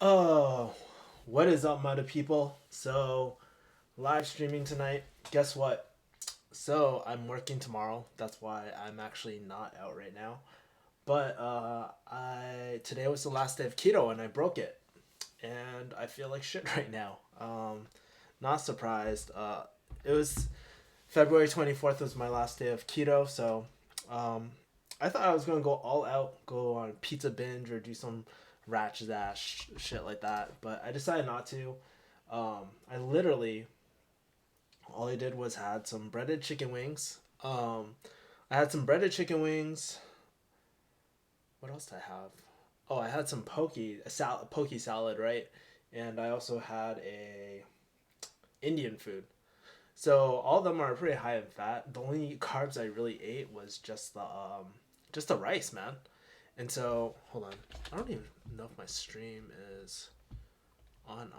Oh, what is up, mother people? So, live streaming tonight. Guess what? So, I'm working tomorrow. That's why I'm actually not out right now. But I today was the last day of keto and I broke it, and I feel like shit right now. Not surprised. It was February 24th was my last day of keto, so um, I thought I was gonna go all out, go on pizza binge or do some ratchet ass shit like that, but I decided not to. I literally all I did was had some breaded chicken wings. I had some breaded chicken wings. What else did I have? Oh, I had some poke salad, right? And I also had a Indian food. So all of them are pretty high in fat. The only carbs I really ate was just the rice, man. And so hold on, I don't even know if my stream is on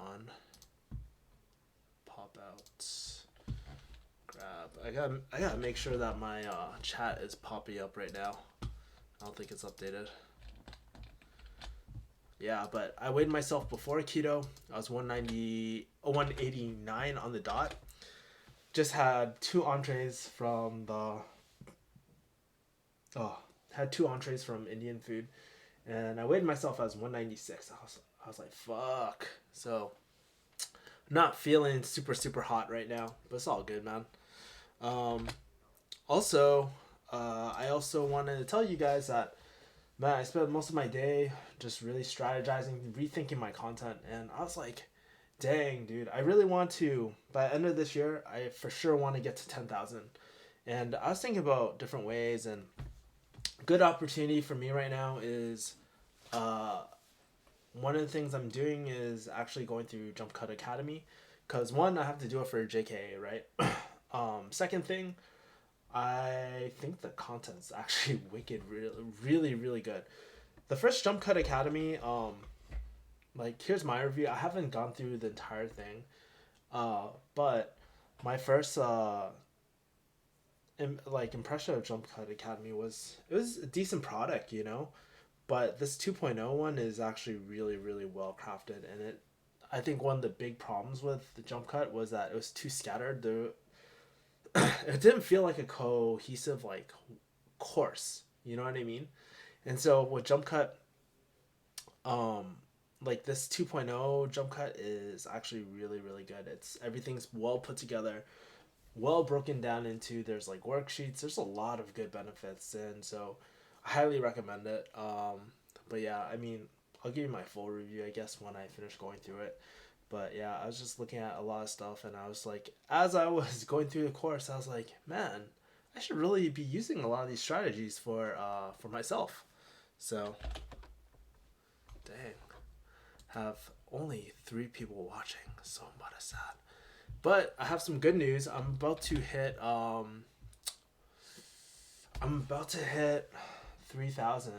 pop outs. Grab. I gotta make sure that my chat is popping up right now. I don't think it's updated. Yeah, but I weighed myself before keto. I was 189 on the dot. Just had two entrees from the oh had two entrees from Indian food, and I weighed myself as 196. I was like fuck. So not feeling super hot right now, but it's all good, man. Um, also, I also wanted to tell you guys that man, I spent most of my day just really strategizing, rethinking my content, and I was like, dang, dude, I really want to. By the end of this year, I for sure want to get to 10,000. And I was thinking about different ways, and a good opportunity for me right now is uh, one of the things I'm doing is actually going through Jump Cut Academy, because one, I have to do it for JKA, right? Second thing, I think the content's actually wicked, really good. The first Jump Cut Academy, like here's my review. I haven't gone through the entire thing, but my first impression of Jump Cut Academy was it was a decent product, you know. But this 2.0 one is actually really well crafted, and it. I think one of the big problems with the jump cut was that it was too scattered. It didn't feel like a cohesive like course. You know what I mean? And so with jump cut, um, like this 2.0 jump cut is actually really good. It's everything's well put together, well broken down into. There's like worksheets. There's a lot of good benefits, and so I highly recommend it. But yeah, I mean, I'll give you my full review, I guess, when I finish going through it. But yeah, I was just looking at a lot of stuff, and I was like, as I was going through the course, I was like, man, I should really be using a lot of these strategies for myself. So, dang, have only three people watching. So I'm about to sad. But I have some good news. I'm about to hit 3,000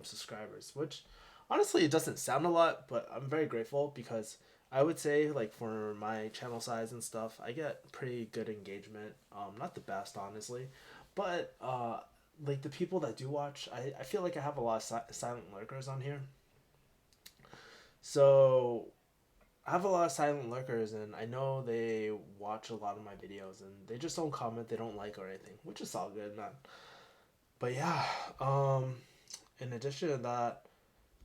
subscribers, which honestly it doesn't sound a lot, but I'm very grateful because I would say like for my channel size and stuff, I get pretty good engagement. Not the best honestly, but like the people that do watch, I feel like I have a lot of silent lurkers on here. So I have a lot of silent lurkers, and I know they watch a lot of my videos, and they just don't comment, they don't like or anything, which is all good, man. But yeah, um, in addition to that,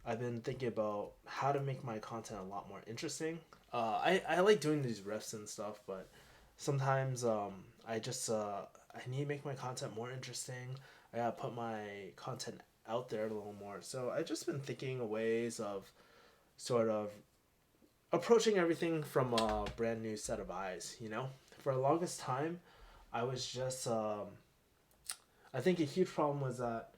I've been thinking about how to make my content a lot more interesting. I like doing these riffs and stuff, but sometimes I need to make my content more interesting. I gotta put my content out there a little more. So I just been thinking of ways of sort of approaching everything from a brand new set of eyes. You know, for the longest time, I was just I think a huge problem was that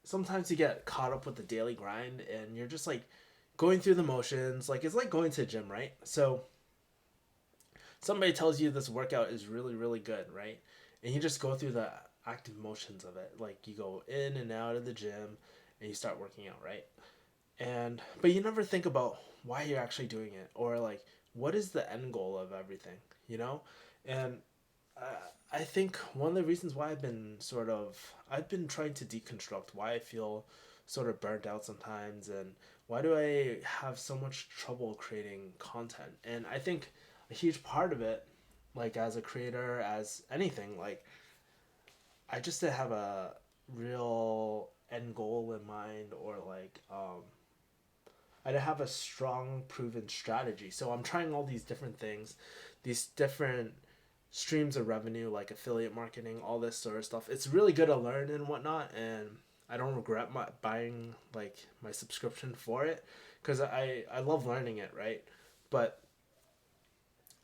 sometimes you get caught up with the daily grind and you're just like going through the motions. Like it's like going to the gym, right? So somebody tells you this workout is really good, right? And you just go through the active motions of it. Like you go in and out of the gym and you start working out, right? And but you never think about why you're actually doing it or like what is the end goal of everything, you know? And I think one of the reasons why I've been trying to deconstruct why I feel sort of burnt out sometimes and why do I have so much trouble creating content? And I think a huge part of it, like as a creator, as anything, like I just didn't have a real end goal in mind, or like I didn't have a strong proven strategy. So I'm trying all these different things, these different streams of revenue, like affiliate marketing, all this sort of stuff. It's really good to learn and whatnot, and I don't regret my buying like my subscription for it, because I love learning it, right? But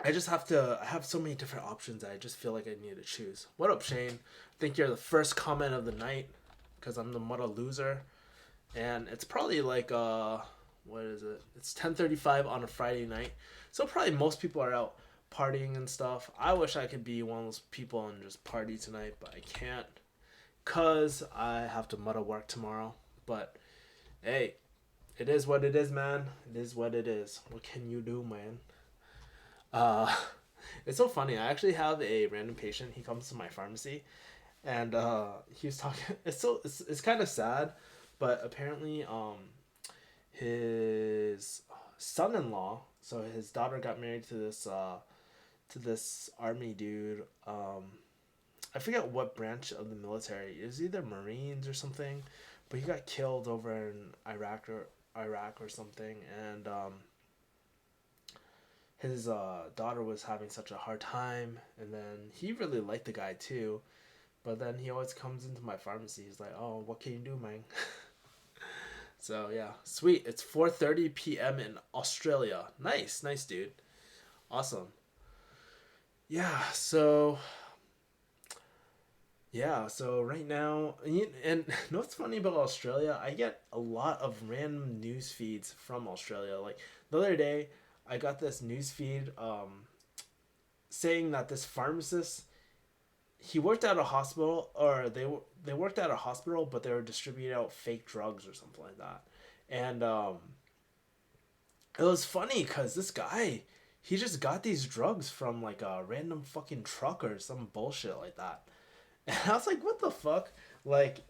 I just have to. I have so many different options that I just feel like I need to choose. What up, Shane? I think you're the first comment of the night, because I'm the mother loser, and it's probably like what is it? It's 10:35 on a Friday night, so probably most people are out partying and stuff. I wish I could be one of those people and just party tonight, but I can't, cause I have to muddle work tomorrow. But hey, it is what it is, man. It is what it is. What can you do, man? Uh, it's so funny. I actually have a random patient. He comes to my pharmacy, and he was talking. It's kind of sad, but apparently his son-in-law. So his daughter got married to this army dude. I forget what branch of the military. It was either Marines or something, but he got killed over in Iraq or something, and his daughter was having such a hard time, and then he really liked the guy too, but then he always comes into my pharmacy. He's like, "Oh, what can you do, man?" So yeah, sweet. It's 4:30 p.m. in Australia. Nice, nice, dude. Awesome. Yeah. So right now, and know what's funny about Australia? I get a lot of random news feeds from Australia. Like the other day, I got this news feed saying that this pharmacist, he worked at a hospital, or they worked at a hospital, but they were distributing out fake drugs or something like that. And it was funny because this guy, he just got these drugs from like a random fucking truck or some bullshit like that. And I was like, what the fuck? Like,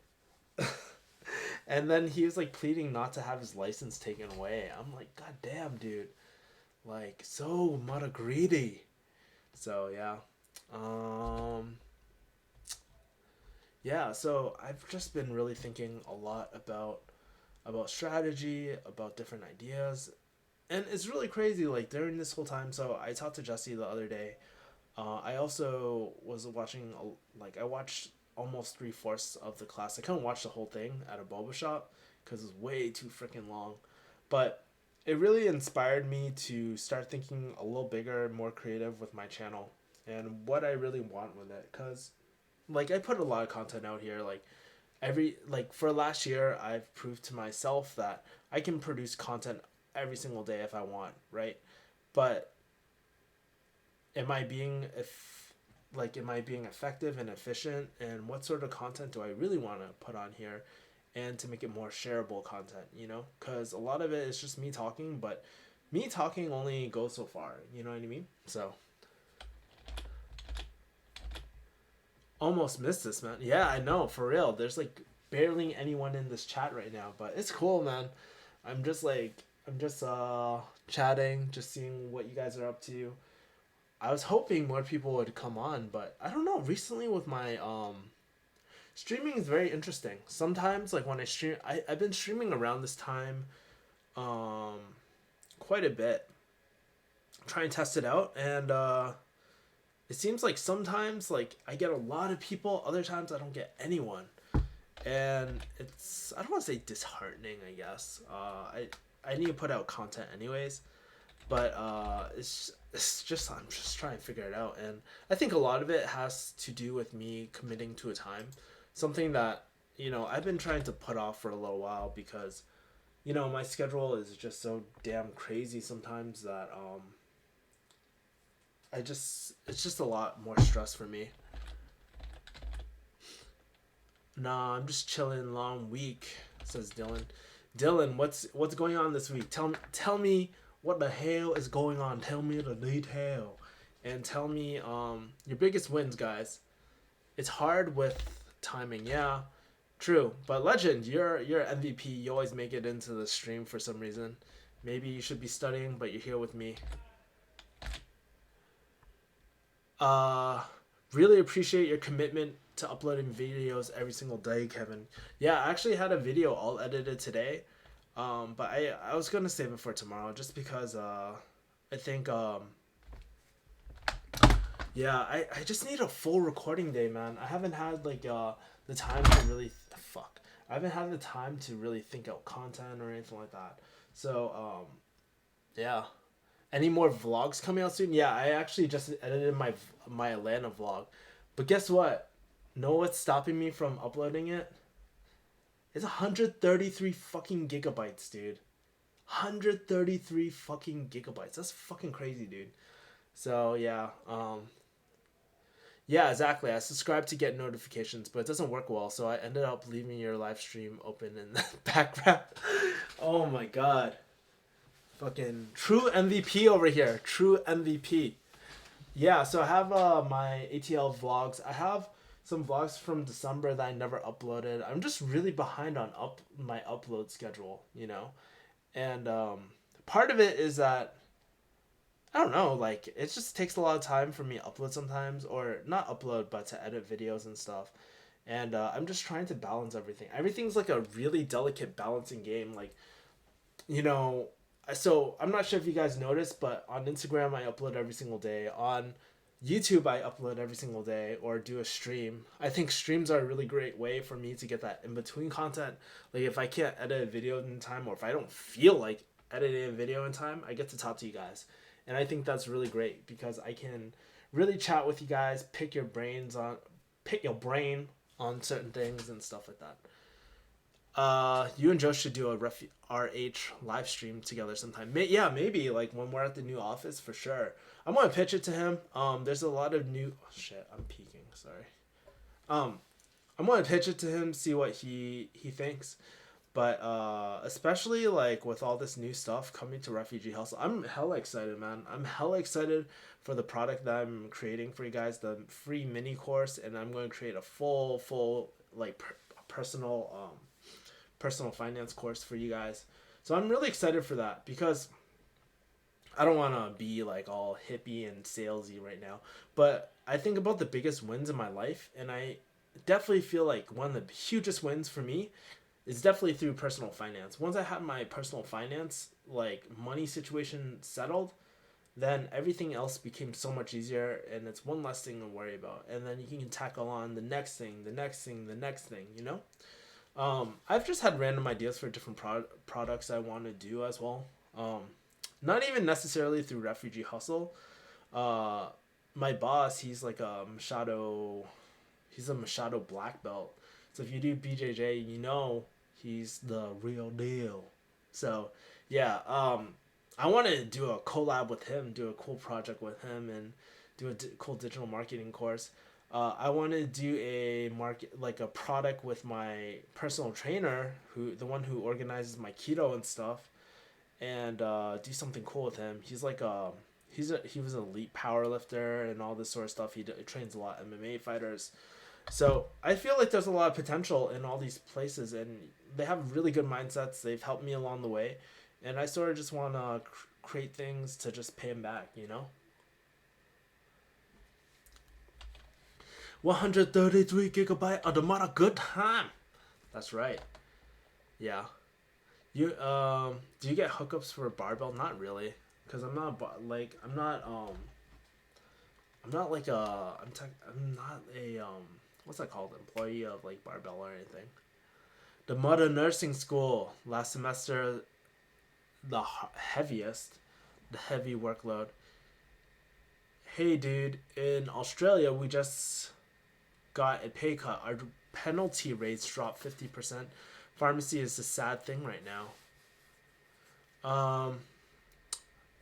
and then he was like pleading not to have his license taken away. I'm like, god damn, dude. Like, so mother greedy. So, yeah. Um, yeah, so I've just been really thinking a lot about strategy, about different ideas. And it's really crazy, like, during this whole time. So I talked to Jesse the other day. I also was watching, like, I watched almost three-fourths of the class. I couldn't watch the whole thing at a boba shop because it was way too freaking long. But it really inspired me to start thinking a little bigger, more creative with my channel and what I really want with it. Because, like, I put a lot of content out here. Like, for last year, I've proved to myself that I can produce content every single day if I want, right? But am I being if am I being effective and efficient, and what sort of content do I really want to put on here, and to make it more shareable content, because a lot of it is just me talking, but me talking only goes so far, you know what I mean? So almost missed this, man. Yeah, I know, for real. There's like barely anyone in this chat right now, but it's cool, man. I'm just chatting, just seeing what you guys are up to. I was hoping more people would come on, but I don't know. Recently with my streaming is very interesting. Sometimes like when I stream, I've been streaming around this time um quite a bit. Try and test it out, and it seems like sometimes like I get a lot of people, other times I don't get anyone. And it's, I don't want to say disheartening, I guess. I need to put out content anyways, but it's just I'm just trying to figure it out, and I think a lot of it has to do with me committing to a time, something that I've been trying to put off for a little while, because my schedule is just so damn crazy sometimes that it's just a lot more stress for me. Nah, I'm just chilling. Long week, says Dylan. Dylan, what's going on this week? Tell me what the hell is going on. Tell me the detail, and tell me your biggest wins, guys. It's hard with timing, yeah, True, but Legend, you're MVP. You always make it into the stream for some reason. Maybe you should be studying, but you're here with me. Uh, really appreciate your commitment to uploading videos every single day, Kevin. Yeah, I actually had a video all edited today. But I was gonna save it for tomorrow just because I think yeah, I just need a full recording day, man. I haven't had like the time to really fuck. I haven't had the time to really think out content or anything like that. So yeah. Any more vlogs coming out soon? Yeah, I actually just edited my Atlanta vlog. But guess what? Know what's stopping me from uploading it? It's 133 fucking gigabytes, dude. 133 fucking gigabytes. That's fucking crazy, dude. So yeah, yeah, exactly. I subscribed to get notifications, but it doesn't work well, so I ended up leaving your live stream open in the background. Oh my god. Fucking true MVP over here. True MVP. Yeah, so I have my ATL vlogs. I have some vlogs from December that I never uploaded. I'm just really behind on my upload schedule, you know? And part of it is that I don't know, like it just takes a lot of time for me to upload sometimes, or not upload, but to edit videos and stuff. And I'm just trying to balance everything. Everything's like a really delicate balancing game. Like, you know, so I'm not sure if you guys noticed, but on Instagram I upload every single day. On YouTube I upload every single day or do a stream. I think streams are a really great way for me to get that in between content. Like if I can't edit a video in time, or if I don't feel like editing a video in time, I get to talk to you guys. And I think that's really great because I can really chat with you guys, pick your brain on certain things and stuff like that. You and Joe should do a RH live stream together sometime. Yeah, maybe like when we're at the new office for sure. I'm gonna pitch it to him. There's a lot of new. Oh, shit, I'm peeking. Sorry. I'm gonna pitch it to him, see what he thinks. But especially like with all this new stuff coming to Refugee Hustle, I'm hella excited, man. I'm hella excited for the product that I'm creating for you guys, the free mini course, and I'm going to create a full like personal finance course for you guys. So I'm really excited for that because I don't want to be like all hippie and salesy right now, but I think about the biggest wins in my life, and I definitely feel like one of the hugest wins for me is definitely through personal finance. Once I had my personal finance, like money situation settled, then everything else became so much easier, and it's one less thing to worry about. And then you can tackle on the next thing, the next thing, the next thing, you know? I've just had random ideas for different products I want to do as well. Not even necessarily through Refugee Hustle. My boss, he's like he's a Machado black belt. So if you do BJJ, you know he's the real deal. So yeah, I want to do a collab with him, do a cool project with him, and do a cool digital marketing course. I want to do a product with my personal trainer, the one who organizes my keto and stuff, and do something cool with him. He's like he was an elite power lifter and all this sort of stuff. He trains a lot of MMA fighters. So I feel like there's a lot of potential in all these places, and they have really good mindsets. They've helped me along the way, and I sort of just want to create things to just pay them back, you know? 133 gigabyte of the mother good time. That's right. Yeah. You do you get hookups for a barbell? Not really, because I'm not like I'm not like I'm not a what's that called, employee of like barbell or anything. The mother nursing school last semester, the the heavy workload. Hey dude, in Australia we just got a pay cut. Our penalty rates dropped 50%. Pharmacy is a sad thing right now.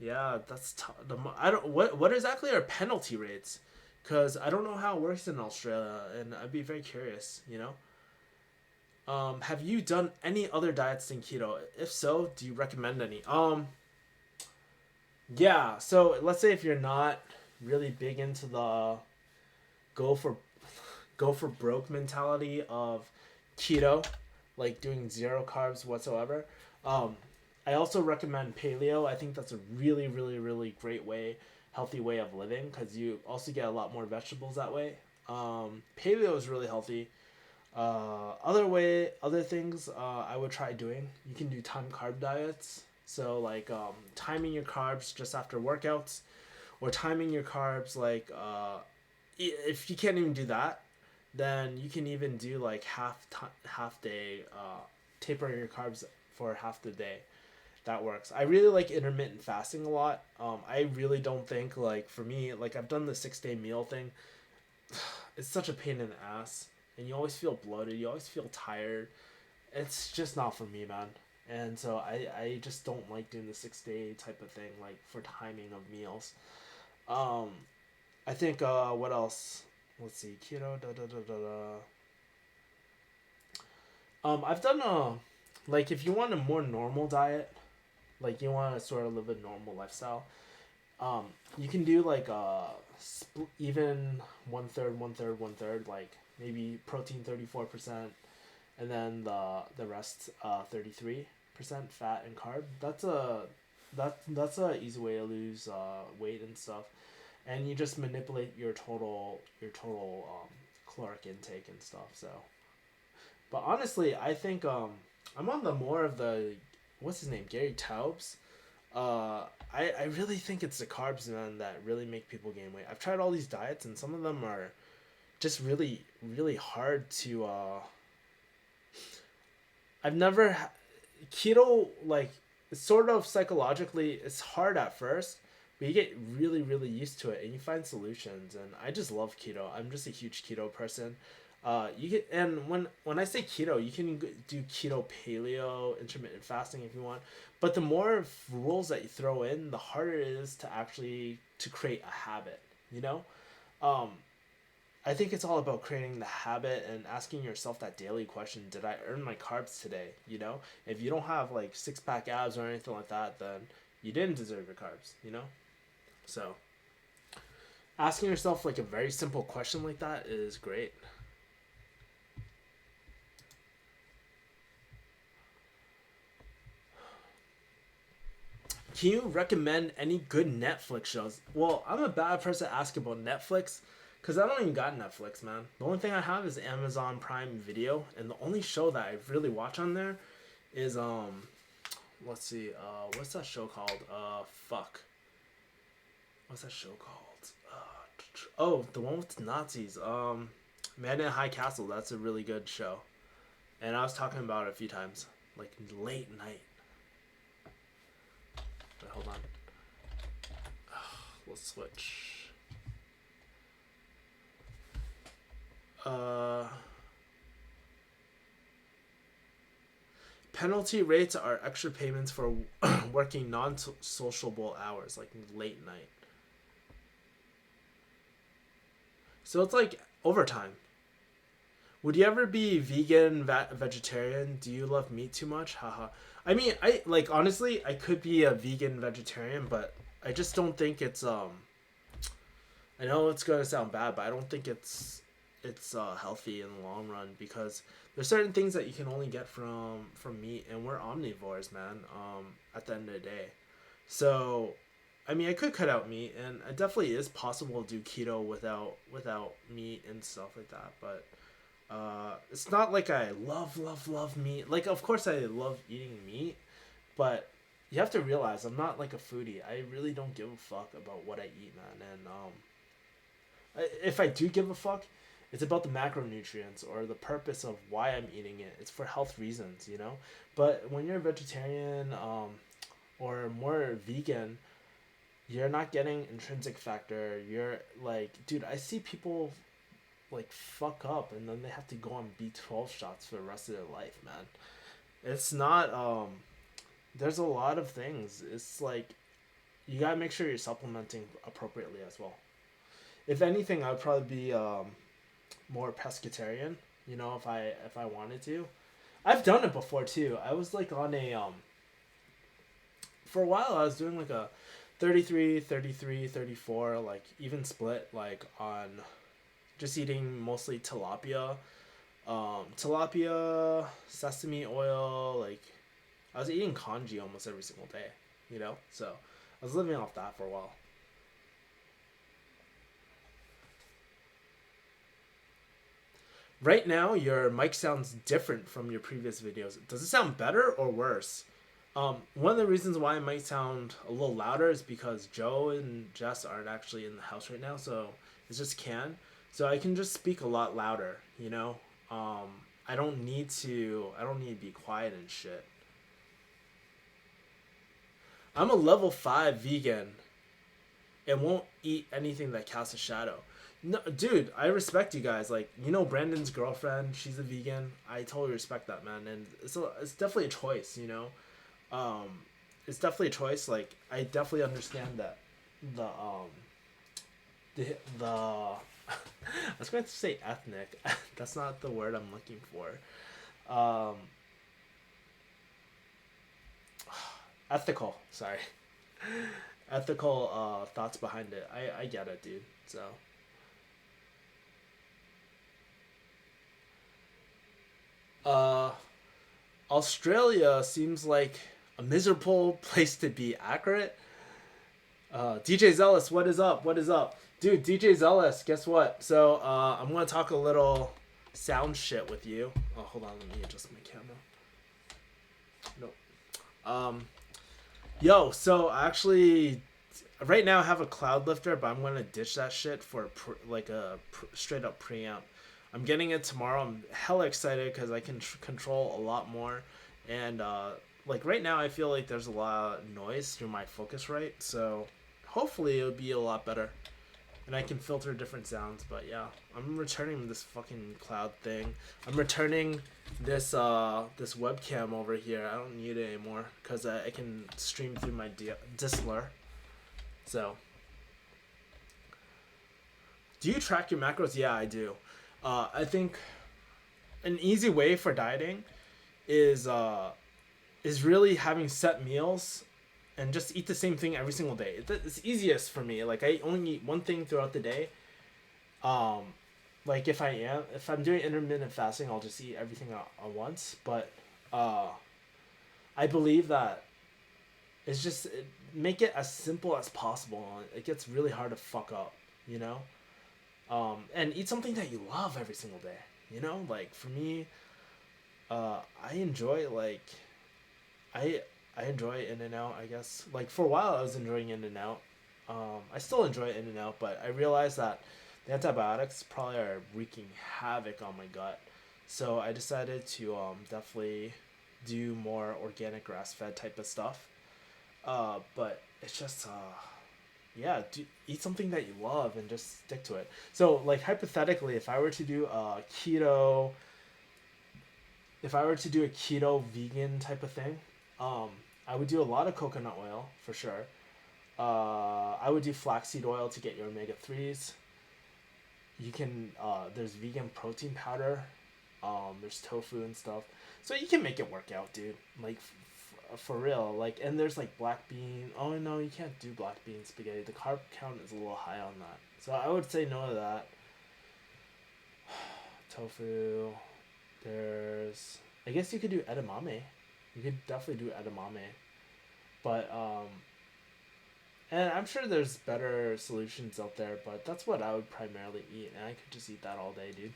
Yeah, that's I don't what exactly are penalty rates? Cause I don't know how it works in Australia, and I'd be very curious. You know. Have you done any other diets than keto? If so, do you recommend any? Yeah. So let's say if you're not really big into the go for go for broke mentality of keto, like doing zero carbs whatsoever. Um, I also recommend paleo. I think that's a really, really, really great way, healthy way of living because you also get a lot more vegetables that way. Paleo is really healthy. Other things I would try doing. You can do time carb diets. So like timing your carbs just after workouts, or timing your carbs like if you can't even do that, then you can even do like half day tapering your carbs for half the day. That works. I really like intermittent fasting a lot. I really don't think like for me like I've done the 6 day meal thing. It's such a pain in the ass, and you always feel bloated. You always feel tired. It's just not for me, man. And so I just don't like doing the 6 day type of thing like for timing of meals. Um, I think what else? Let's see, keto. Da da da da da. I've done a like if you want a more normal diet, like you want to sort of live a normal lifestyle. Um, you can do like even one third, one third, one third. Like maybe protein 34%, and then the rest 33% fat and carb. That's a easy way to lose weight and stuff, and you just manipulate your total caloric intake and stuff. So, but honestly, I think I'm on the more of the what's his name, Gary Taubes. Uh, I really think it's the carbs, man, that really make people gain weight. I've tried all these diets, and some of them are just really, really hard to. I've never keto like sort of psychologically. It's hard at first, but you get really, really used to it, and you find solutions. And I just love keto. I'm just a huge keto person. You get and when I say keto, you can do keto, paleo, intermittent fasting if you want. But the more rules that you throw in, the harder it is to actually to create a habit. You know, um, I think it's all about creating the habit and asking yourself that daily question: did I earn my carbs today? You know, if you don't have like six pack abs or anything like that, then you didn't deserve your carbs. You know, so asking yourself like a very simple question like that is great. Can you recommend any good Netflix shows? Well, I'm a bad person to ask about Netflix because I don't even got Netflix, man. The only thing I have is Amazon Prime Video, and the only show that I really watch on there is let's see, what's that show called? Fuck, what's that show called? Oh, the one with the Nazis. Man in High Castle. That's a really good show, and I was talking about it a few times, like late night. Wait, hold on. We'll switch. Uh, Penalty rates are extra payments for working non-sociable hours, like late night. So it's like overtime. Would you ever be vegan, vegetarian? Do you love meat too much? Haha. I mean, I like honestly, I could be a vegan vegetarian, but I just don't think it's I know it's gonna sound bad, but I don't think it's healthy in the long run because there's certain things that you can only get from meat, and we're omnivores, man. At the end of the day, so I mean, I could cut out meat, and it definitely is possible to do keto without meat and stuff like that. But it's not like I love meat. Like, of course, I love eating meat, but you have to realize I'm not like a foodie. I really don't give a fuck about what I eat, man. And if I do give a fuck, it's about the macronutrients or the purpose of why I'm eating it. It's for health reasons, you know. But when you're a vegetarian, or more vegan, you're not getting intrinsic factor. You're like, dude, I see people like fuck up and then they have to go on B12 shots for the rest of their life, man. It's not there's a lot of things. It's like you got to make sure you're supplementing appropriately as well. If anything, I would probably be more pescatarian, you know, if I wanted to. I've done it before too. I was like on a for a while I was doing like a 33, 33, 34, like even split like on just eating mostly tilapia, Tilapia, sesame oil. Like I was eating congee almost every single day, you know. So I was living off that for a while. Right now, your mic sounds different from your previous videos. Does it sound better or worse? One of the reasons why it might sound a little louder is because Joe and Jess aren't actually in the house right now, so it's just Can. So I can just speak a lot louder, you know. I don't need to. I don't need to be quiet and shit. I'm a level 5 vegan and won't eat anything that casts a shadow. No, dude, I respect you guys. Like, you know, Brandon's girlfriend, she's a vegan. I totally respect that, man. And it's definitely a choice, you know. Um, it's definitely a choice. Like, I definitely understand that the the I was going to say ethnic. That's not the word I'm looking for. Ethical. Sorry, ethical thoughts behind it. I get it, dude. So. Uh, Australia seems like a miserable place to be accurate. DJ Zealous, what is up? What is up? Dude, DJ Zealous, guess what? So, I'm going to talk a little sound shit with you. Oh, hold on, let me adjust my camera. Nope. Yo, so actually, right now I have a cloud lifter, but I'm going to ditch that shit for like a straight up preamp. I'm getting it tomorrow. I'm hella excited because I can control a lot more. And like right now, I feel like there's a lot of noise through my Focusrite. So hopefully it'll be a lot better. And I can filter different sounds. But yeah, I'm returning this fucking cloud thing. I'm returning this this webcam over here. I don't need it anymore because I can stream through my Disler. So, do you track your macros? Yeah, I do. I think an easy way for dieting is really having set meals and just eat the same thing every single day. It's easiest for me. Like I only eat one thing throughout the day. Um, like if I'm doing intermittent fasting, I'll just eat everything at once. But uh, I believe that it's just make it as simple as possible. It gets really hard to fuck up, you know. And eat something that you love every single day. You know, like for me, I enjoy like I I enjoy In and Out. I guess like for a while I was enjoying In and Out. I still enjoy In and Out, but I realized that the antibiotics probably are wreaking havoc on my gut. So I decided to definitely do more organic grass fed type of stuff. But it's just yeah, eat something that you love and just stick to it. So like hypothetically, if I were to do a keto, if I were to do a keto vegan type of thing, um, I would do a lot of coconut oil for sure. I would do flaxseed oil to get your omega 3s. You can there's vegan protein powder. There's tofu and stuff, so you can make it work out, dude. Like for real. Like, and there's like black bean. Oh no, you can't do black bean spaghetti. The carb count is a little high on that, so I would say no to that. Tofu. There's. I guess you could do edamame. You could definitely do edamame, but and I'm sure there's better solutions out there. But that's what I would primarily eat, and I could just eat that all day, dude.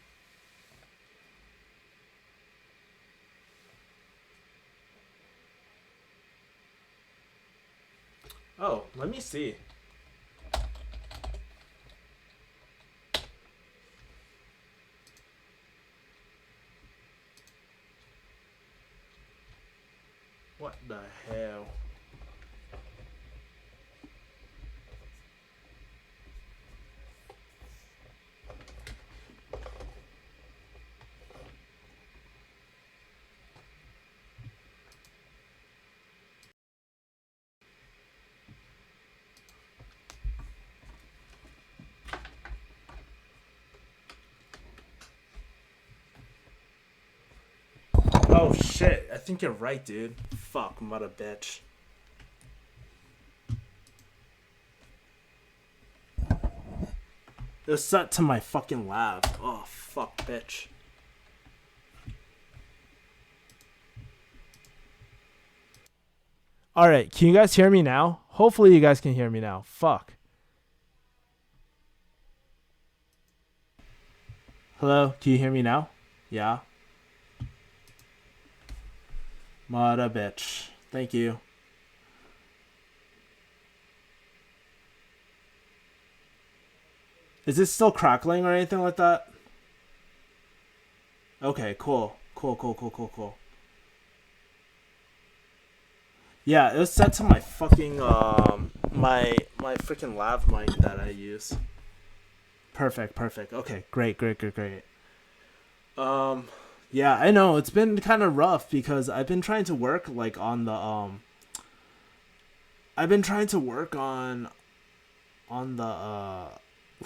Oh, let me see. What the hell? Oh shit, I think you're right, dude. Fuck, mother bitch. It was set to my fucking lab. Oh, fuck, bitch. All right, can you guys hear me now? Hopefully you guys can hear me now. Fuck. Hello, can you hear me now? Yeah. Mother bitch. Thank you. Is it still crackling or anything like that? Okay, cool. Cool. Yeah, it was set to my fucking my freaking lav mic that I use. Perfect. Okay, great. Um yeah, I know it's been kind of rough because I've been trying to work like on the I've been trying to work on the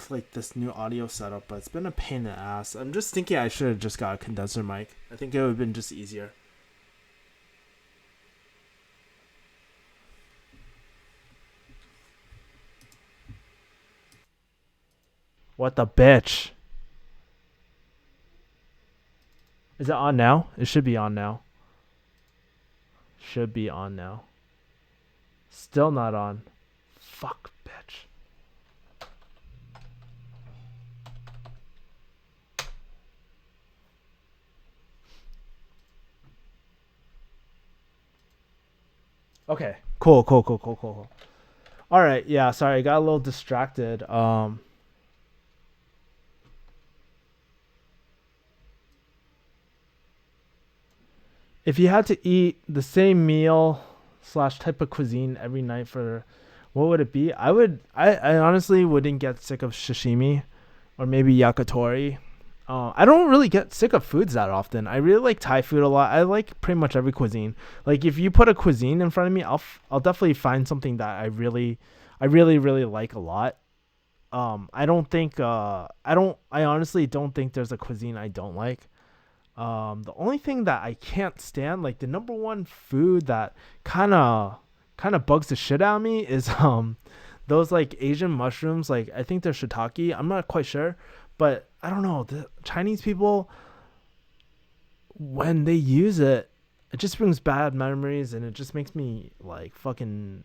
like this new audio setup, but it's been a pain in the ass. I'm just thinking I should have just got a condenser mic. I think it would have been just easier. What the bitch? Is it on now? It should be on now. Should be on now. Still not on. Fuck, bitch. Okay. Cool. All right. Yeah. Sorry, I got a little distracted. If you had to eat the same meal slash type of cuisine every night for, what would it be? I honestly wouldn't get sick of sashimi, or maybe yakitori. I don't really get sick of foods that often. I really like Thai food a lot. I like pretty much every cuisine. Like if you put a cuisine in front of me, I'll definitely find something that I really like a lot. I honestly don't think there's a cuisine I don't like. The only thing that I can't stand, like the number one food that kind of bugs the shit out of me is those like Asian mushrooms. Like I think they're shiitake. I'm not quite sure, but I don't know. The Chinese people, when they use it, it just brings bad memories, and it just makes me like fucking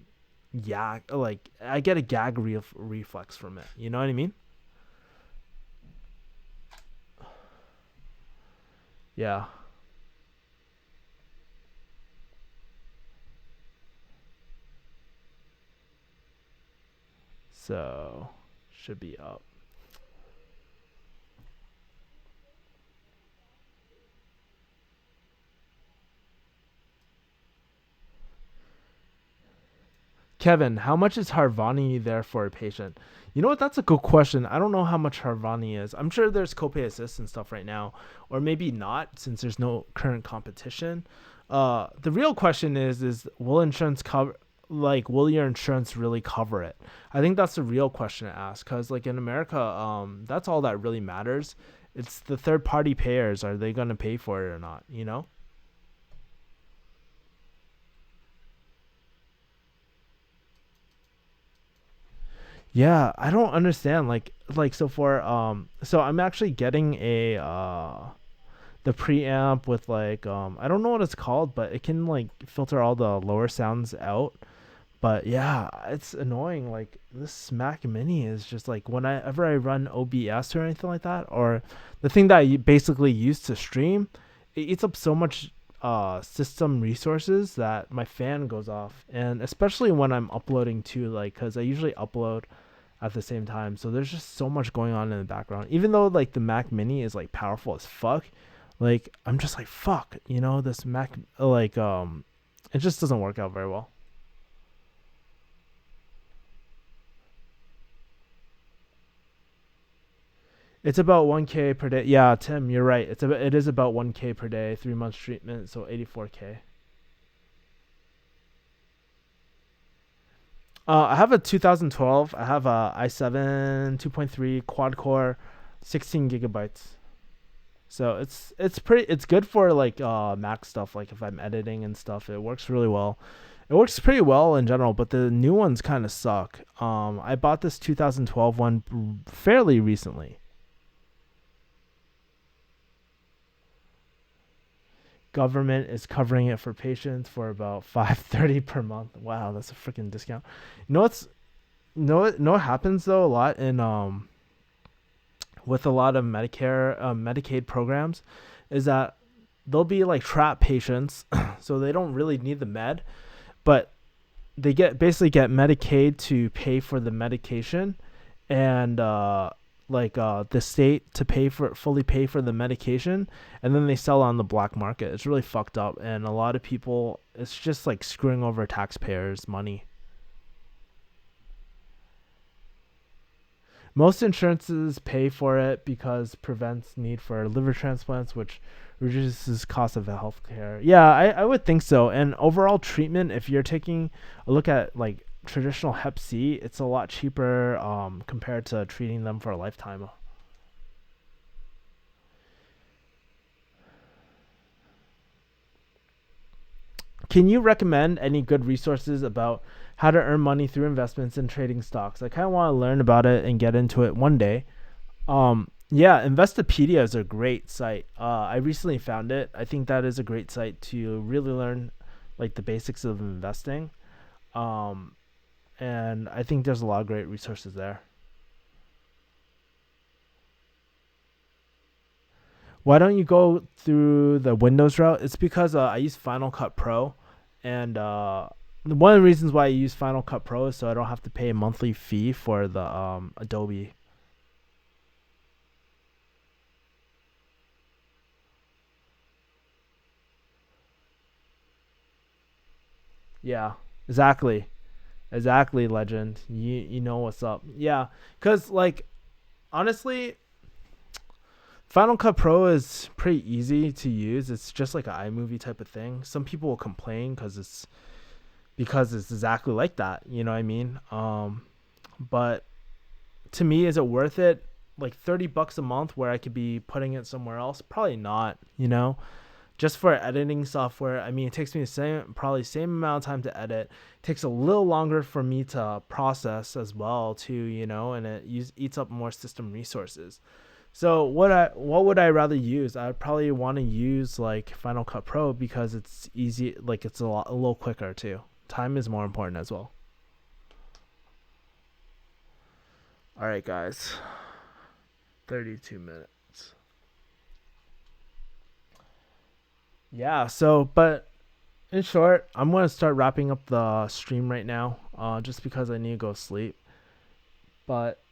yak. Like I get a gag reflex from it. You know what I mean? Yeah. So should be up. Kevin, how much is Harvani there for a patient? You know what? That's a good question. I don't know how much Harvani is. I'm sure there's copay assist and stuff right now, or maybe not since there's no current competition. The real question is will insurance cover? Like, will your insurance really cover it? I think that's the real question to ask. Cause like in America, that's all that really matters. It's the third party payers. Are they gonna pay for it or not? You know? Yeah, I don't understand. Like so I'm actually getting a the preamp with like I don't know what it's called, but it can like filter all the lower sounds out. But yeah, it's annoying. Like this Mac Mini is just like whenever I run OBS or anything like that, or the thing that I basically use to stream, it eats up so much system resources that my fan goes off. And especially when I'm uploading too, like because I usually upload at the same time. So there's just so much going on in the background. Even though like the Mac Mini is like powerful as fuck, like I'm just like fuck, this Mac like it just doesn't work out very well. It's about 1K per day. Yeah, Tim, you're right. It is about 1K per day, 3 months treatment, so 84K. I have a 2012. I have a i7 2.3 quad core, 16 gigabytes. So it's good for like Mac stuff. Like if I'm editing and stuff, it works really well. It works pretty well in general, but the new ones kind of suck. I bought this 2012 one fairly recently. government is covering it for patients for about 530 per month. Wow, that's a freaking discount. You know what's know what happens though a lot in with a lot of Medicare Medicaid programs is that they'll be like trap patients, so they don't really need the med, but they basically get Medicaid to pay for the medication, and the state to fully pay for the medication, and then they sell on the black market. It's really fucked up, and a lot of people, it's just like screwing over taxpayers' money. Most insurances pay for it because prevents need for liver transplants, which reduces cost of healthcare. Yeah, I would think so. And overall treatment, if you're taking a look at like traditional Hep C, it's a lot cheaper compared to treating them for a lifetime. Can you recommend any good resources about how to earn money through investments and trading stocks? I kind of want to learn about it and get into it one day. Yeah, Investopedia is a great site. I recently found it. I think that is a great site to really learn like the basics of investing. Um, and I think there's a lot of great resources there. Why don't you go through the Windows route? It's because I use Final Cut Pro, and one of the reasons why I use Final Cut Pro is so I don't have to pay a monthly fee for the Adobe. Yeah, exactly. Exactly, legend. You know what's up. Yeah, cuz like honestly, Final Cut Pro is pretty easy to use. It's just like an iMovie type of thing. Some people will complain because it's exactly like that, you know what I mean? But to me, is it worth it? Like $30 a month where I could be putting it somewhere else? Probably not, you know? Just for editing software, I mean, it takes me the same amount of time to edit. It takes a little longer for me to process as well, too, you know, and eats up more system resources. So what would I rather use? I'd probably want to use like Final Cut Pro because it's easy, like it's a little quicker too. Time is more important as well. All right, guys, 32 minutes. Yeah. So, but in short, I'm gonna start wrapping up the stream right now, just because I need to go sleep. But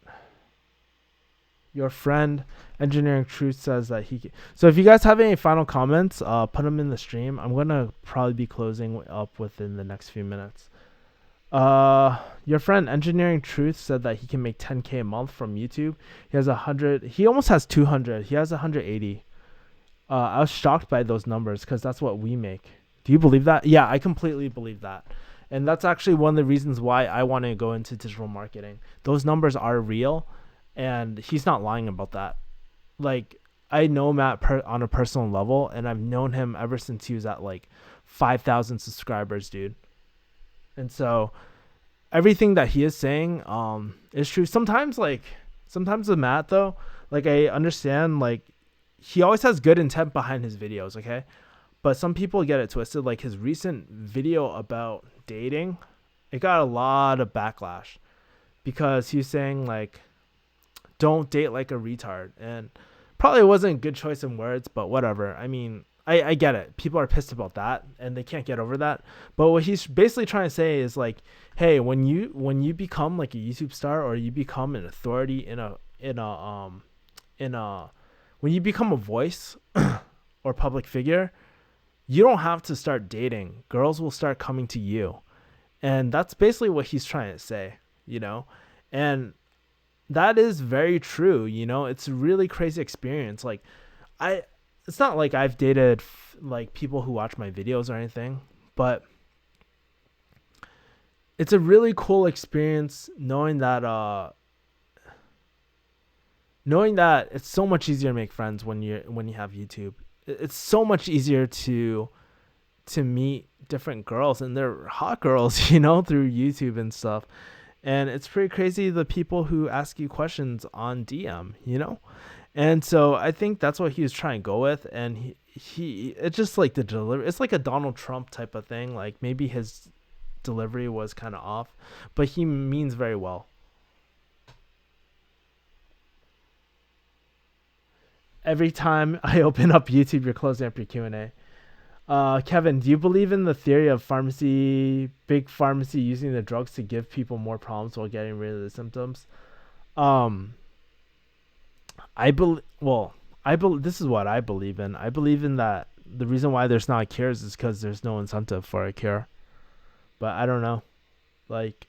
your friend Engineering Truth says that so if you guys have any final comments, put them in the stream. I'm gonna probably be closing up within the next few minutes. Your friend Engineering Truth said that he can make 10K a month from YouTube. He has 100. He almost has 200. He has 180. I was shocked by those numbers because that's what we make. Do you believe that? Yeah, I completely believe that. And that's actually one of the reasons why I want to go into digital marketing. Those numbers are real, and he's not lying about that. Like, I know Matt on a personal level, and I've known him ever since he was at like 5,000 subscribers, dude. And so everything that he is saying is true. Sometimes with Matt though, like I understand, like he always has good intent behind his videos, okay? But some people get it twisted. Like his recent video about dating, it got a lot of backlash because he's saying like don't date like a retard, and probably wasn't a good choice in words, but whatever. I mean, I get it. People are pissed about that and they can't get over that. But what he's basically trying to say is like, hey, when you become like a YouTube star, or you become an authority in a when you become a voice or public figure, you don't have to start dating. Girls will start coming to you. And that's basically what he's trying to say, you know? And that is very true, you know? It's a really crazy experience. Like I it's not like I've dated like people who watch my videos or anything, but it's a really cool experience knowing that it's so much easier to make friends when you have YouTube. It's so much easier to meet different girls, and they're hot girls, you know, through YouTube and stuff. And it's pretty crazy the people who ask you questions on DM, you know? And so I think that's what he was trying to go with. And it's just like the delivery. It's like a Donald Trump type of thing. Like maybe his delivery was kind of off, but he means very well. Every time I open up YouTube, you're closing up your Q&A. Kevin, do you believe in the theory of big pharmacy using the drugs to give people more problems while getting rid of the symptoms? Um, I believe. Well, I bel This is what I believe in. I believe in that the reason why there's not cures is because there's no incentive for a cure. But I don't know. Like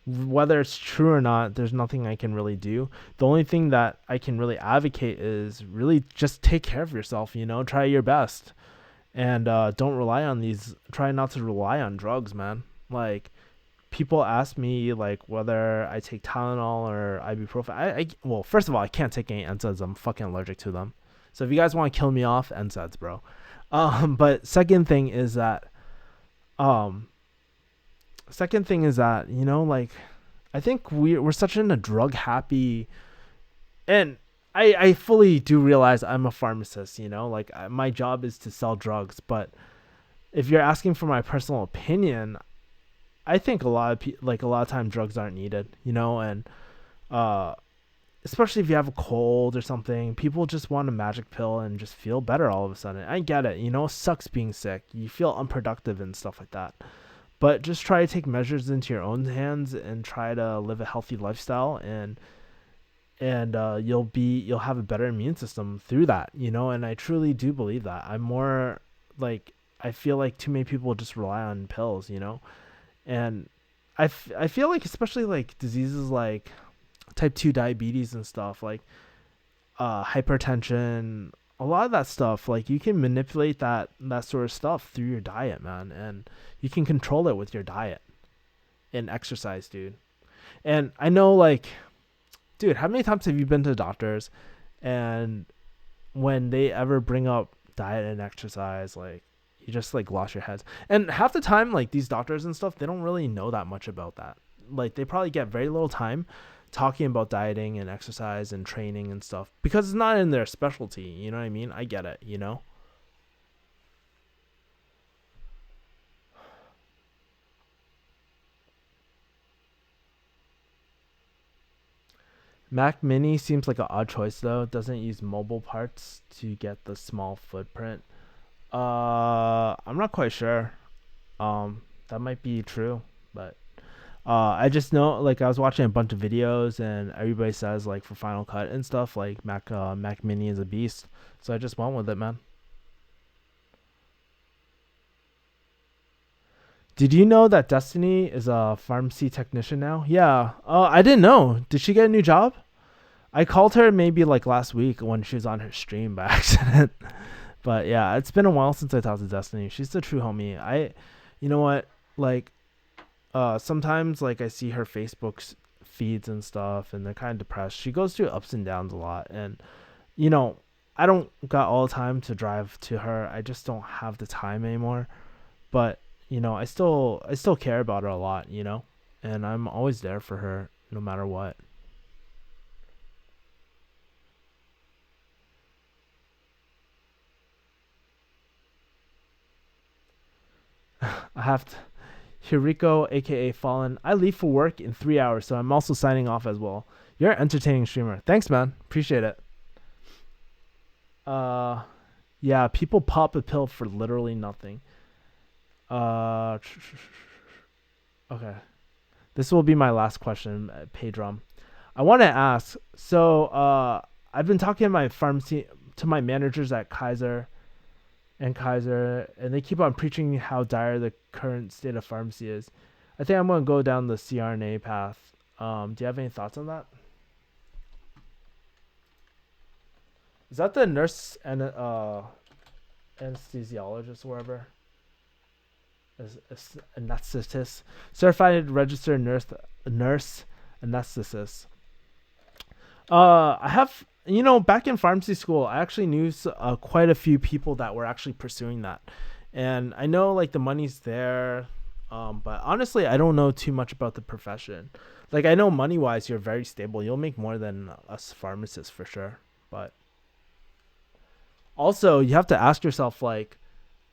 whether it's true or not, there's nothing I can really do. The only thing that I can really advocate is really just take care of yourself. Try your best, and don't rely on these. Try not to rely on drugs, man. Like people ask me like whether I take Tylenol or ibuprofen. Well, first of all, I can't take any NSAIDs. I'm fucking allergic to them. So if you guys want to kill me off, NSAIDs, bro. But um, second thing is that like I think we're such in a drug happy, and I fully do realize I'm a pharmacist. Like my job is to sell drugs, but if you're asking for my personal opinion, I think a lot of time drugs aren't needed, and uh, especially if you have a cold or something, people just want a magic pill and just feel better all of a sudden. I get it, it sucks being sick. You feel unproductive and stuff like that. But just try to take measures into your own hands and try to live a healthy lifestyle, and you'll have a better immune system through that, and I truly do believe that. I'm more like I feel like too many people just rely on pills, and I feel like especially like diseases like type 2 diabetes and stuff like hypertension, a lot of that stuff, like you can manipulate that sort of stuff through your diet, man, and you can control it with your diet and exercise, dude. And I know, like, dude, how many times have you been to doctors and when they ever bring up diet and exercise, like you just like lost your heads. And half the time, like these doctors and stuff, they don't really know that much about that. Like they probably get very little time talking about dieting and exercise and training and stuff because it's not in their specialty. You know what I mean? I get it. Mac Mini seems like an odd choice though. It doesn't use mobile parts to get the small footprint. I'm not quite sure. That might be true, but I just know, like, I was watching a bunch of videos and everybody says like for Final Cut and stuff, like Mac Mini is a beast. So I just went with it, man. Did you know that Destiny is a pharmacy technician now? Yeah. I didn't know. Did she get a new job? I called her maybe like last week when she was on her stream by accident. But yeah, it's been a while since I talked to Destiny. She's the true homie. You know what? Like, sometimes like I see her Facebook feeds and stuff, and they're kind of depressed. She goes through ups and downs a lot, and you know, I don't got all the time to drive to her. I just don't have the time anymore. But I still care about her a lot. And I'm always there for her no matter what. I have to. Hiriko, aka Fallen. I leave for work in 3 hours, so I'm also signing off as well. You're an entertaining streamer. Thanks, man. Appreciate it. Uh, yeah, people pop a pill for literally nothing. Uh, okay. This will be my last question, Pedrum. I want to ask. So, I've been talking to my managers at Kaiser, and they keep on preaching how dire the current state of pharmacy is. I think I'm gonna go down the CRNA path. Do you have any thoughts on that? Is that the nurse and anesthesiologist or whatever? Anesthetist, certified registered nurse anesthetist. I have, back in pharmacy school, I actually knew quite a few people that were actually pursuing that, and I know like the money's there, but honestly, I don't know too much about the profession. Like I know money wise, you're very stable. You'll make more than us pharmacists for sure, but Also, you have to ask yourself, like,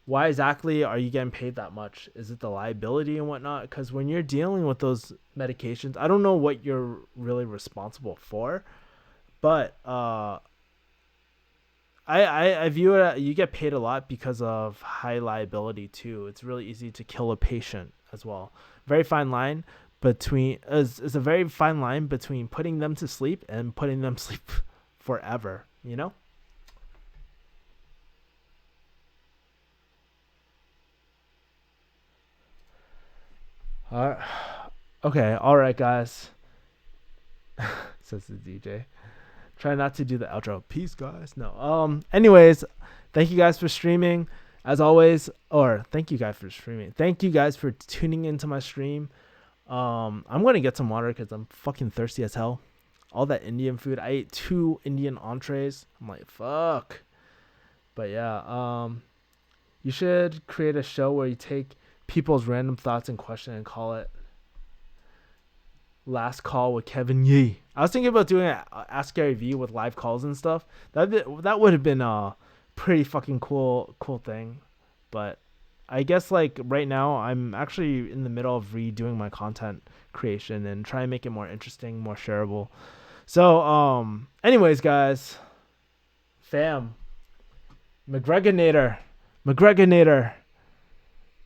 why exactly are you getting paid that much? Is it the liability and whatnot? Because when you're dealing with those medications, I don't know what you're really responsible for, but I view it, you get paid a lot because of high liability too. It's really easy to kill a patient as well. Very fine line between is a very fine line between putting them to sleep and putting them to sleep forever. You know. All right. Okay. All right, guys. Says the DJ. Try not to do the outro. Peace, guys. No. Anyways, thank you guys for streaming. As always, or thank you guys for streaming. Thank you guys for tuning into my stream. I'm gonna get some water because I'm fucking thirsty as hell. All that Indian food. I ate 2 Indian entrees. I'm like, fuck. But yeah, you should create a show where you take people's random thoughts and question and call it Last Call with Kevin Yee. I was thinking about doing Ask Gary V with live calls and stuff. That would have been a pretty fucking cool thing. But I guess like right now I'm actually in the middle of redoing my content creation and try and make it more interesting, more shareable. So anyways guys, fam, McGregornator.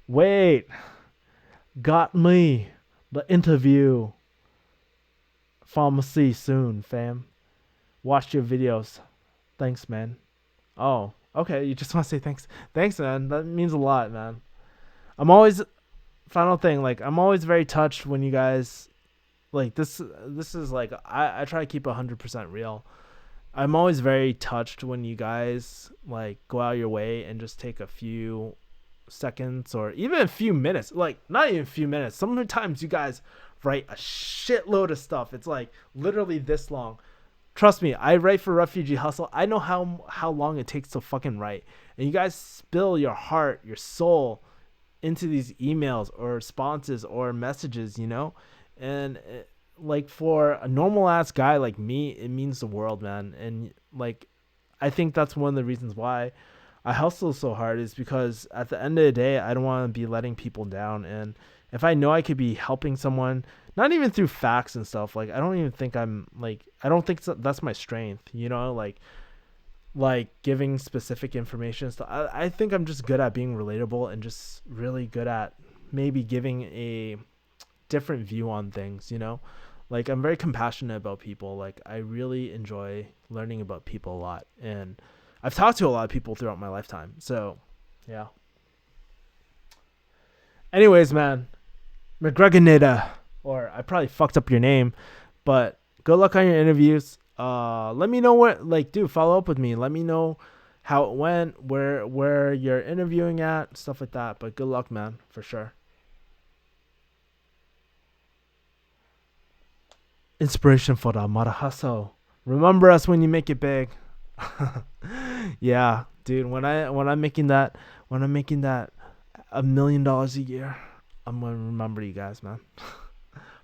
Wait, got me the interview. Pharmacy soon, fam. Watch your videos. Thanks, man. Oh, okay. You just want to say thanks. Thanks, man. That means a lot, man. I'm always final thing. Like I'm always very touched when you guys like this. This is like I try to keep 100% real. I'm always very touched when you guys like go out your way and just take a few seconds or even a few minutes. Like not even a few minutes. Sometimes you guys write a shitload of stuff. It's like literally this long. Trust me, I write for Refugee Hustle. I know how long it takes to fucking write. And you guys spill your heart, your soul into these emails or responses or messages, you know? And like for a normal ass guy like me, it means the world, man. And like I think that's one of the reasons why I hustle so hard is because at the end of the day, I don't want to be letting people down. And if I know I could be helping someone, not even through facts and stuff, like I don't even think I'm like I don't think that's my strength, you know, like giving specific information. So I think I'm just good at being relatable and just really good at maybe giving a different view on things, you know. Like I'm very compassionate about people. Like I really enjoy learning about people a lot, and I've talked to a lot of people throughout my lifetime. So, yeah. Anyways, man, McGregornator, or I probably fucked up your name, but good luck on your interviews. Let me know what, like, dude, follow up with me. Let me know how it went, where you're interviewing at, stuff like that. But good luck, man, for sure. Inspiration for the Marahaso. Remember us when you make it big. Yeah, dude. When I'm making that $1 million a year, I'm gonna remember you guys, man.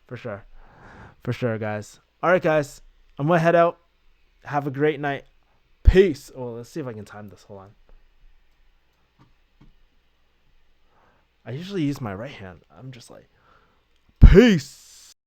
For sure, guys. All right, guys. I'm gonna head out. Have a great night. Peace. Oh, let's see if I can time this. Hold on. I usually use my right hand. I'm just like, peace.